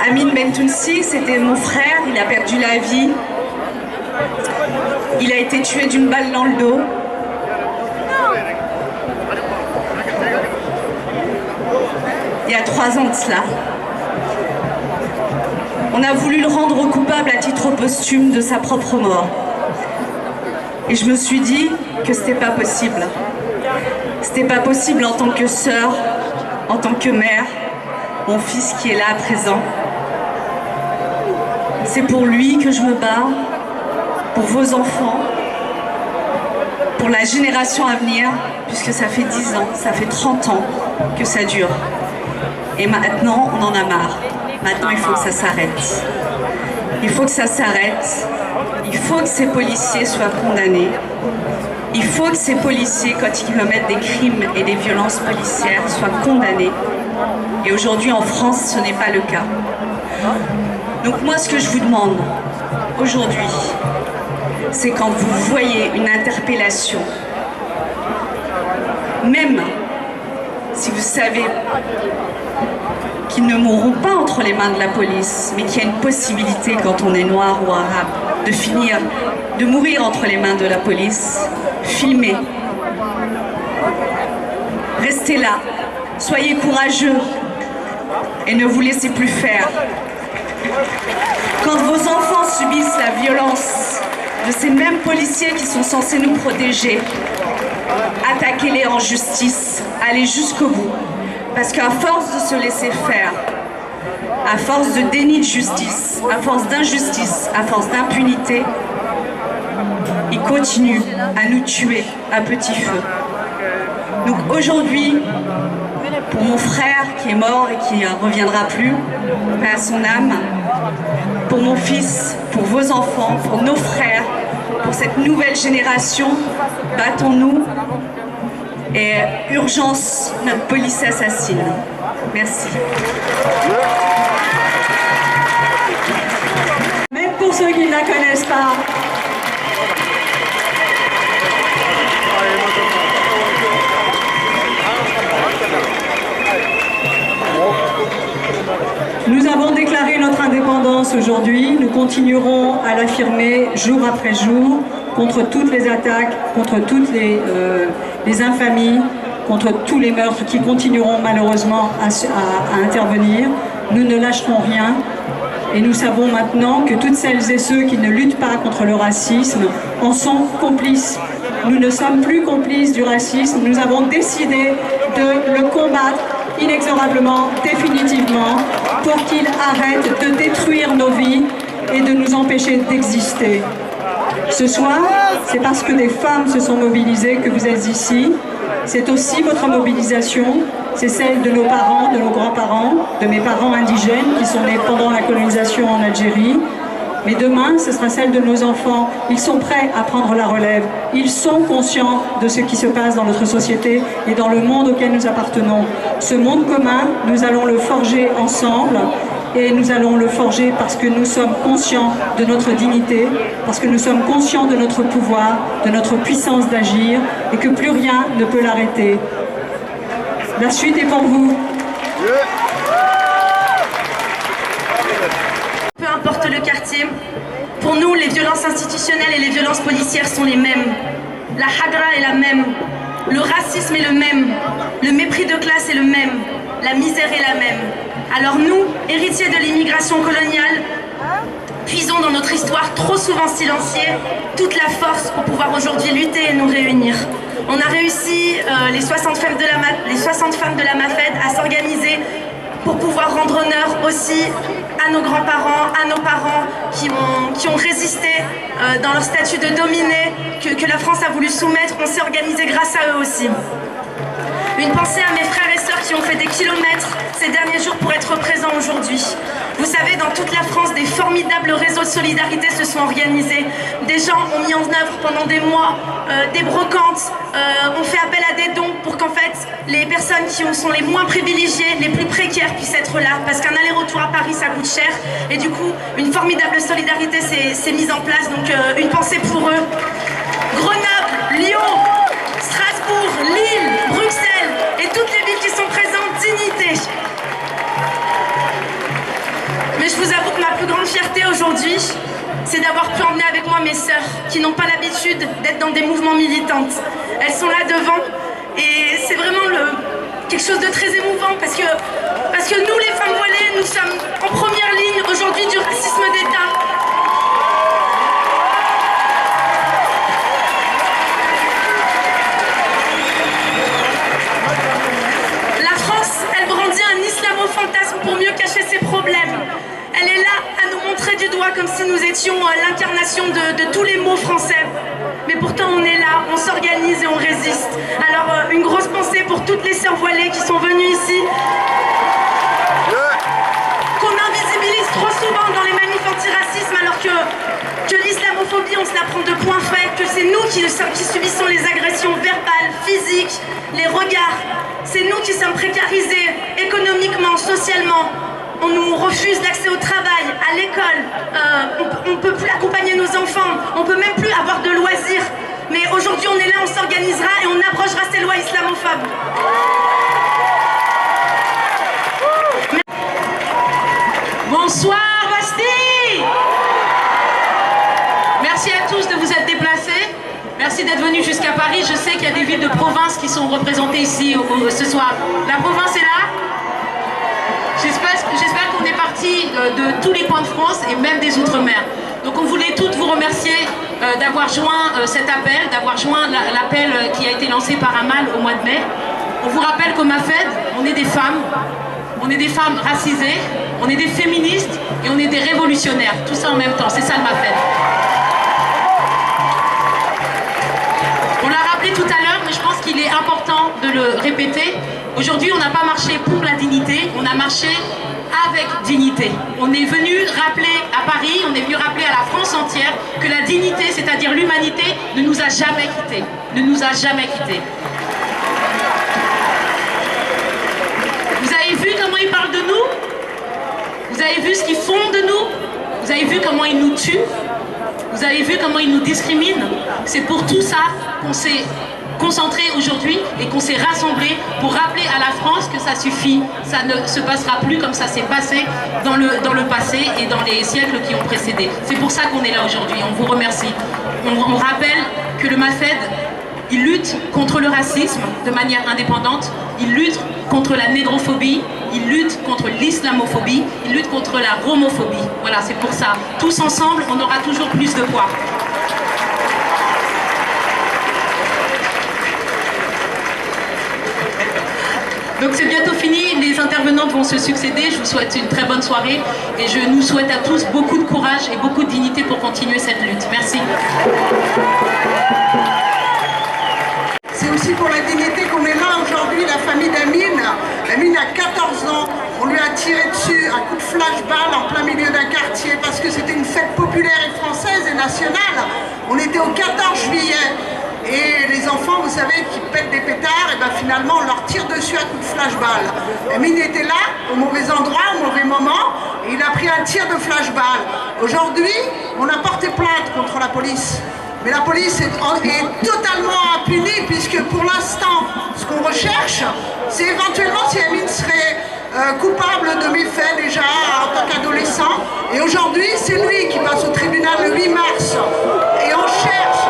Amin Bentounsi, c'était mon frère, il a perdu la vie. Il a été tué d'une balle dans le dos. Il y a 3 ans de cela. On a voulu le rendre coupable à titre posthume de sa propre mort. Et je me suis dit que c'était pas possible. C'était pas possible en tant que sœur, en tant que mère, mon fils qui est là à présent. C'est pour lui que je me bats, pour vos enfants, pour la génération à venir, puisque ça fait 10 ans, ça fait 30 ans que ça dure. Et maintenant, on en a marre. Maintenant, il faut que ça s'arrête. Il faut que ça s'arrête. Il faut que ces policiers soient condamnés. Il faut que ces policiers, quand ils commettent des crimes et des violences policières, soient condamnés. Et aujourd'hui, en France, ce n'est pas le cas. Donc moi, ce que je vous demande aujourd'hui, c'est quand vous voyez une interpellation, même si vous savez qu'ils ne mourront pas entre les mains de la police, mais qu'il y a une possibilité quand on est noir ou arabe de mourir entre les mains de la police, filmez. Restez là, soyez courageux et ne vous laissez plus faire. Quand vos enfants subissent la violence de ces mêmes policiers qui sont censés nous protéger, attaquez-les en justice, allez jusqu'au bout. Parce qu'à force de se laisser faire, à force de déni de justice, à force d'injustice, à force d'impunité, ils continuent à nous tuer à petit feu. Donc aujourd'hui, pour mon frère qui est mort et qui ne reviendra plus, paix à son âme, pour mon fils, pour vos enfants, pour nos frères, pour cette nouvelle génération, battons-nous. Et urgence, notre police assassine. Merci. Même pour ceux qui ne la connaissent pas. Nous avons déclaré notre indépendance aujourd'hui. Nous continuerons à l'affirmer jour après jour contre toutes les attaques, contre toutes les infamies, contre tous les meurtres qui continueront malheureusement à intervenir. Nous ne lâcherons rien et nous savons maintenant que toutes celles et ceux qui ne luttent pas contre le racisme en sont complices. Nous ne sommes plus complices du racisme, nous avons décidé de le combattre inexorablement, définitivement, pour qu'il arrête de détruire nos vies et de nous empêcher d'exister. Ce soir, c'est parce que des femmes se sont mobilisées que vous êtes ici. C'est aussi votre mobilisation, c'est celle de nos parents, de nos grands-parents, de mes parents indigènes qui sont nés pendant la colonisation en Algérie. Mais demain, ce sera celle de nos enfants. Ils sont prêts à prendre la relève. Ils sont conscients de ce qui se passe dans notre société et dans le monde auquel nous appartenons. Ce monde commun, nous allons le forger ensemble. Et nous allons le forger parce que nous sommes conscients de notre dignité, parce que nous sommes conscients de notre pouvoir, de notre puissance d'agir, et que plus rien ne peut l'arrêter. La suite est pour vous. Peu importe le quartier, pour nous, les violences institutionnelles et les violences policières sont les mêmes. La hagra est la même, le racisme est le même, le mépris de classe est le même, la misère est la même. Alors nous, héritiers de l'immigration coloniale, puisons dans notre histoire trop souvent silenciée toute la force pour pouvoir aujourd'hui lutter et nous réunir. On a réussi, les 60 femmes de la MAFED, à s'organiser pour pouvoir rendre honneur aussi à nos grands-parents, à nos parents qui ont résisté dans leur statut de dominés que la France a voulu soumettre. On s'est organisé grâce à eux aussi. Une pensée à mes frères et sœurs qui ont fait des kilomètres ces derniers jours pour être présents aujourd'hui. Vous savez, dans toute la France, des formidables réseaux de solidarité se sont organisés. Des gens ont mis en œuvre pendant des mois des brocantes, ont fait appel à des dons pour qu'en fait, les personnes qui sont les moins privilégiées, les plus précaires puissent être là. Parce qu'un aller-retour à Paris, ça coûte cher. Et du coup, une formidable solidarité s'est mise en place. Donc, une pensée pour eux. Grenoble, Lyon, Strasbourg, Lille, Bruxelles et toutes les villes qui sont présentes, dignité. Mais je vous avoue que ma plus grande fierté aujourd'hui, c'est d'avoir pu emmener avec moi mes sœurs qui n'ont pas l'habitude d'être dans des mouvements militants. Elles sont là devant et c'est vraiment quelque chose de très émouvant parce que nous, les femmes voilées, nous sommes en première ligne aujourd'hui du racisme d'État. La France, elle brandit un islamo-fantasme pour mieux cacher ses problèmes. Elle est là à nous montrer du doigt comme si nous étions l'incarnation de tous les mots français. Mais pourtant on est là, on s'organise et on résiste. Alors une grosse pensée pour toutes les sœurs voilées qui sont venues ici, qu'on invisibilise trop souvent dans les manifs antiracisme alors que l'islamophobie on se la prend de point fait, que c'est nous qui subissons les agressions verbales, physiques, les regards. C'est nous qui sommes précarisés économiquement, socialement. On nous refuse l'accès au travail, à l'école, on ne peut plus accompagner nos enfants, on ne peut même plus avoir de loisirs. Mais aujourd'hui on est là, on s'organisera et on abrogera ces lois islamophobes. Bonsoir Bastille! Merci à tous de vous être déplacés. Merci d'être venus jusqu'à Paris. Je sais qu'il y a des villes de province qui sont représentées ici ce soir. La province est là? J'espère qu'on est parti de tous les coins de France et même des Outre-mer. Donc on voulait toutes vous remercier d'avoir joint cet appel, d'avoir joint l'appel qui a été lancé par Amal au mois de mai. On vous rappelle qu'au MAFED, on est des femmes racisées, on est des féministes et on est des révolutionnaires. Tout ça en même temps, c'est ça le MAFED. On l'a rappelé tout à l'heure, mais je pense qu'il est important de le répéter. Aujourd'hui, on n'a pas marché pour la dignité, on a marché avec dignité. On est venu rappeler à Paris, on est venu rappeler à la France entière que la dignité, c'est-à-dire l'humanité, ne nous a jamais quittés. Ne nous a jamais quittés. Vous avez vu comment ils parlent de nous? Vous avez vu ce qu'ils font de nous? Vous avez vu comment ils nous tuent? Vous avez vu comment ils nous discriminent? C'est pour tout ça qu'on s'est concentré aujourd'hui et qu'on s'est rassemblés pour rappeler à la France que ça suffit, ça ne se passera plus comme ça s'est passé dans le passé et dans les siècles qui ont précédé. C'est pour ça qu'on est là aujourd'hui, on vous remercie. On rappelle que le MAFED, il lutte contre le racisme de manière indépendante, il lutte contre la négrophobie, il lutte contre l'islamophobie, il lutte contre la romophobie. Voilà, c'est pour ça. Tous ensemble, on aura toujours plus de poids. Donc c'est bientôt fini, les intervenantes vont se succéder, je vous souhaite une très bonne soirée et je nous souhaite à tous beaucoup de courage et beaucoup de dignité pour continuer cette lutte. Merci. C'est aussi pour la dignité qu'on est là aujourd'hui, la famille d'Amine. Amine a 14 ans, on lui a tiré dessus un coup de flashball en plein milieu d'un quartier parce que c'était une fête populaire et française et nationale. On était au 14 juillet. Et les enfants, vous savez, qui pètent des pétards, et ben finalement on leur tire dessus à coup de flashball. Amine était là, au mauvais endroit, au mauvais moment, et il a pris un tir de flashball. Aujourd'hui, on a porté plainte contre la police. Mais la police est totalement impunie, puisque pour l'instant, ce qu'on recherche, c'est éventuellement si Amine serait coupable de méfaits déjà en tant qu'adolescent. Et aujourd'hui, c'est lui qui passe au tribunal le 8 mars. Et on cherche...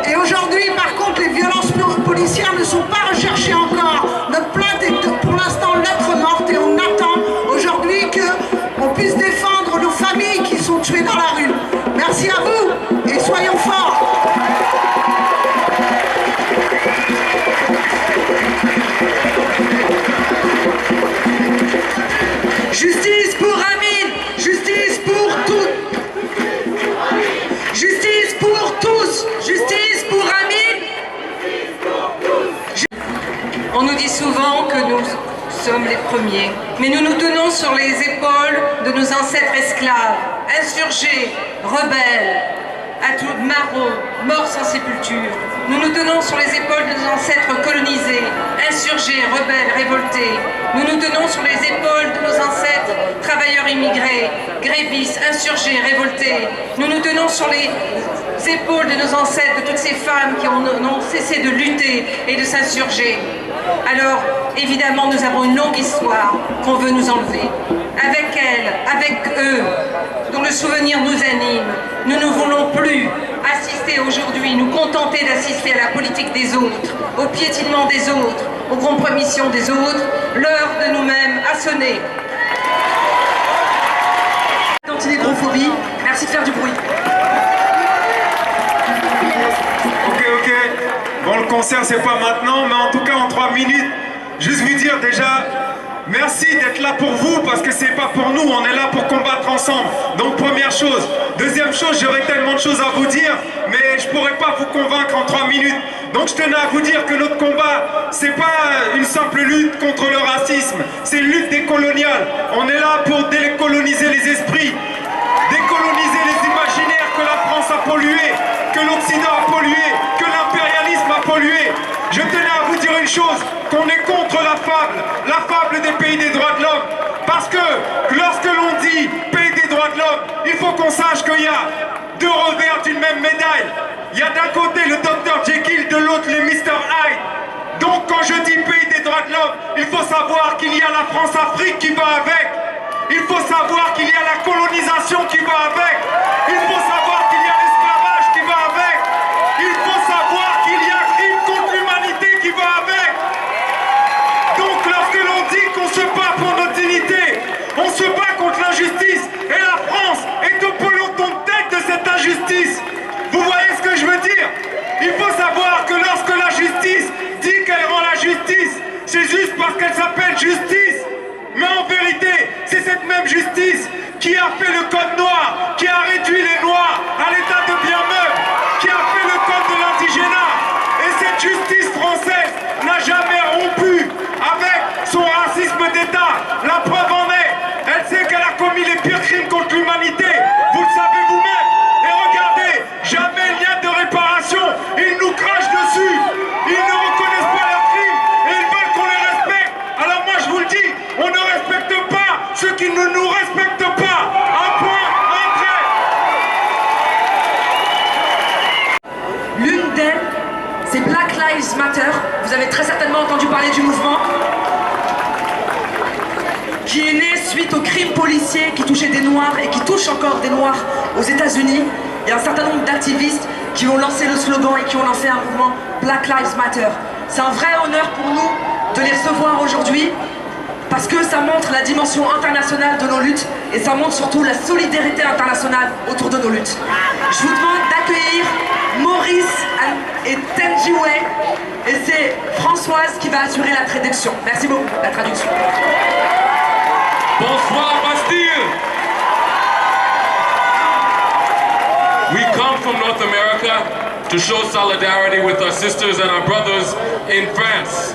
Et aujourd'hui, par contre, les violences policières ne sont pas recherchées encore. Notre plainte est pour l'instant lettre morte et on attend aujourd'hui qu'on puisse défendre nos familles qui sont tuées dans la rue. Merci à vous et soyons forts. Justice pour Amine, justice pour toutes. Justice pour tous, justice pour Amine. On nous dit souvent que nous sommes les premiers, mais nous nous tenons sur les épaules de nos ancêtres esclaves, insurgés, rebelles, à tout marauds, morts sans sépulture. Nous nous tenons sur les épaules de nos ancêtres colonisés, insurgés, rebelles, révoltés. Nous nous tenons sur les épaules de nos ancêtres travailleurs immigrés, grévistes, insurgés, révoltés. Nous nous tenons sur les épaules de nos ancêtres, de toutes ces femmes qui n'ont cessé de lutter et de s'insurger. Alors, évidemment, nous avons une longue histoire qu'on veut nous enlever. Avec elle, avec eux, dont le souvenir nous anime, nous ne voulons plus assister aujourd'hui, nous contenter d'assister à la politique des autres, au piétinement des autres, aux compromissions des autres. L'heure de nous-mêmes a sonné. Anti-négrophobie, merci de faire du bruit. Ok. Bon, le concert, c'est pas maintenant, mais en tout cas, en 3 minutes, juste vous dire déjà, merci d'être là pour vous, parce que c'est pas pour nous, on est là pour combattre ensemble. Donc, première chose. Deuxième chose, j'aurais tellement de choses à vous dire, mais je pourrais pas vous convaincre en 3 minutes. Donc, je tenais à vous dire que notre combat, c'est pas une simple lutte contre le racisme, c'est une lutte décoloniale. On est là pour décoloniser les esprits, décoloniser les imaginaires que la France a pollués, que l'Occident a pollué, que l'impérialisme a pollué. Je tenais à vous dire une chose, qu'on est contre la fable des pays des droits de l'homme. Parce que lorsque l'on dit pays des droits de l'homme, il faut qu'on sache qu'il y a 2 revers d'une même médaille. Il y a d'un côté le Dr Jekyll, de l'autre le Mr Hyde. Donc quand je dis pays des droits de l'homme, il faut savoir qu'il y a la France-Afrique qui va avec. Il faut savoir qu'il y a la colonisation qui va avec. Il faut savoir qu'il y a l'esclavage qui va avec. Il faut savoir qu'il y a crime contre l'humanité qui va avec. Donc lorsque l'on dit qu'on se bat pour notre dignité, on se bat contre l'injustice. Et la France est au peloton de tête de cette injustice. Vous voyez ce que je veux dire? Il faut savoir que lorsque la justice dit qu'elle rend la justice, c'est juste parce qu'elle s'appelle justice. Mais en vérité, c'est cette même justice qui a fait le code noir, qui a réduit les noirs à l'état de bien meubles, qui a fait le code de l'indigénat. Et cette justice française n'a jamais rompu avec son racisme d'État. La preuve en est, elle sait qu'elle a commis les pires crimes contre l'humanité. Vous le savez vous-même. Et regardez, jamais il n'y a de réparation. Ils nous crachent dessus. Ils ne reconnaissent pas leurs crimes et ils veulent qu'on les respecte. Alors moi je vous le dis, on ne respecte pas ceux qui ne nous respectent pas. Un point, un trait. L'une d'elles, c'est Black Lives Matter. Vous avez très certainement entendu parler du mouvement qui est né suite aux crimes policiers qui touchaient des Noirs et qui touchent encore des Noirs aux États-Unis. Il y a un certain nombre d'activistes qui ont lancé le slogan et qui ont lancé un mouvement Black Lives Matter. C'est un vrai honneur pour nous de les recevoir aujourd'hui parce que ça montre la dimension internationale de nos luttes et ça montre surtout la solidarité internationale autour de nos luttes. Je vous demande d'accueillir Maurice et Tenjiwe et c'est Françoise qui va assurer la traduction. Merci beaucoup, la traduction. Bonsoir Bastille. We come from North America to show solidarity with our sisters and our brothers in France.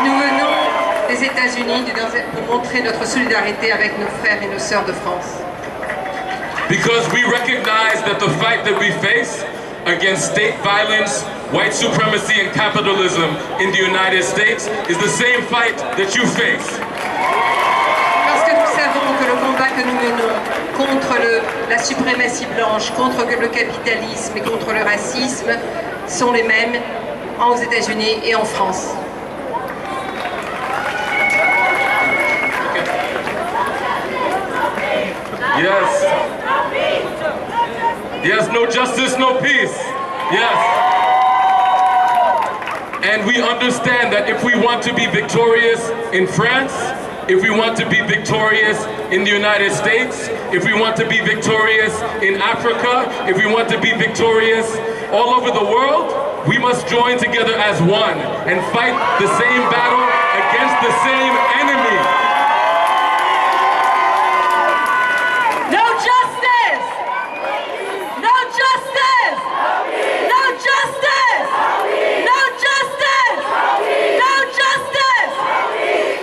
Nous venons des États-Unis pour montrer notre solidarité avec nos frères et nos sœurs de France. Because we recognize that the fight that we face against state violence, white supremacy and capitalism in the United States is the same fight that you face. Parce que nous savons que le combat que nous menons contre la suprématie blanche, contre le capitalisme et contre le racisme sont les mêmes aux États-Unis et en France. Yes. Yes, no justice, no peace. Yes. And we understand that if we want to be victorious in France, if we want to be victorious in the United States, if we want to be victorious in Africa, if we want to be victorious all over the world, we must join together as one and fight the same battle against the same enemy. No justice! No justice! No justice! No justice! No justice!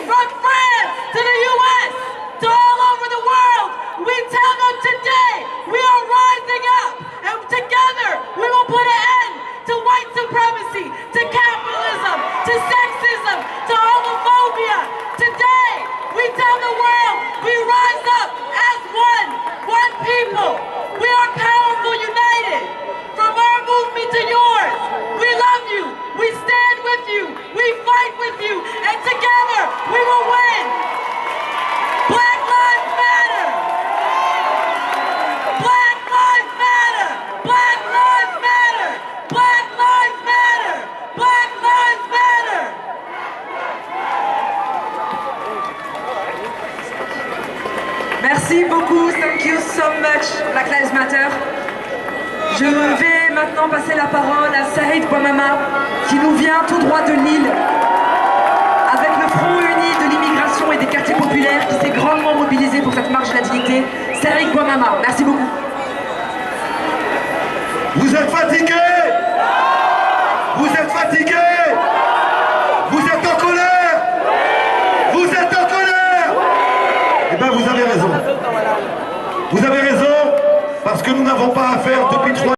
From France to the US to all over the world, we tell them today we are rising up and together we will put an end to white supremacy, to capitalism, to sexism, to homophobia. Today much, Black Lives Matter. Je vais maintenant passer la parole à Saïd Bouamama, qui nous vient tout droit de Lille, avec le Front uni de l'immigration et des quartiers populaires, qui s'est grandement mobilisé pour cette marche de la dignité. Saïd Bouamama, merci beaucoup. Vous êtes fatigués? Vous êtes fatigués? Vous êtes en colère? Vous êtes en colère? Eh bien, vous avez raison. Vous avez raison, parce que nous n'avons pas affaire depuis 3